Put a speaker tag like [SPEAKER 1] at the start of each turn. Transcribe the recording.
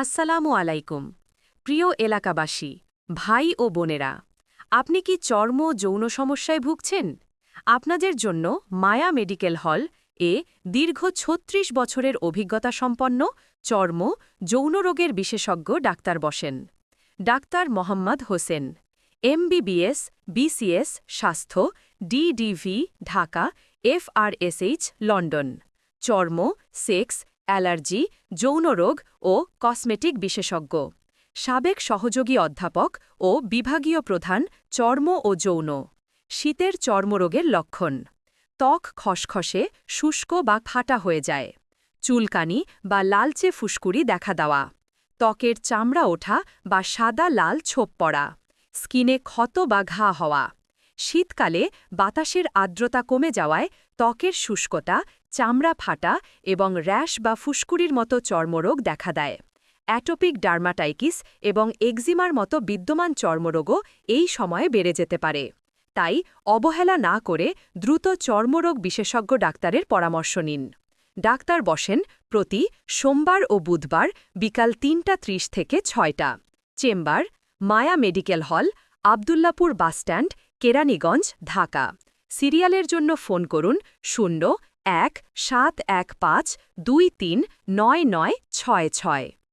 [SPEAKER 1] আসসালামু আলাইকুম প্রিয় এলাকাবাসী ভাই ও বোনেরা আপনি কি চর্ম যৌন সমস্যায় ভুগছেন আপনাদের জন্য মায়া মেডিকেল হল এ দীর্ঘ ৩৬ বছরের অভিজ্ঞতা সম্পন্ন চর্ম যৌন রোগের বিশেষজ্ঞ ডাক্তার বসেন doctor Mohammad Hossain MBBS BCS স্বাস্থ্য ডিডিভি ঢাকা এফআরএসএইচ লন্ডন চর্ম সেক্স অ্যালার্জি যৌনরোগ ও কসমেটিক বিশেষজ্ঞ সাবেক সহযোগী অধ্যাপক ও বিভাগীয় প্রধান চর্ম ও যৌন শীতের চর্মরোগের লক্ষণ ত্বক খসখসে শুষ্ক বা ফাটা হয়ে যায় চুলকানি বা লালচে ফুসকুড়ি দেখা দেওয়া ত্বকের চামড়া ওঠা বা সাদা লাল ছোপ পড়া স্কিনে ক্ষত বা ঘা হওয়া শীতকালে বাতাসের আর্দ্রতা কমে যাওয়ায় ত্বকের শুষ্কতা চামড়া ফাটা এবং র্যাশ বা ফুসকুড়ির মতো চর্মরোগ দেখা দেয় অ্যাটোপিক ডার্মাটাইটিস এবং এক্সিমার মতো বিদ্যমান চর্মরোগও এই সময়ে বেড়ে যেতে পারে তাই অবহেলা না করে দ্রুত চর্মরোগ বিশেষজ্ঞ ডাক্তারের পরামর্শ নিন ডাক্তার বসেন প্রতি সোমবার ও বুধবার বিকাল ৩:৩০ থেকে ৬টা চেম্বার মায়া medical hall Abdullahpur bus stand Keraniganj Dhaka সিরিয়ালের জন্য ফোন করুন ০১-৭15-23-9966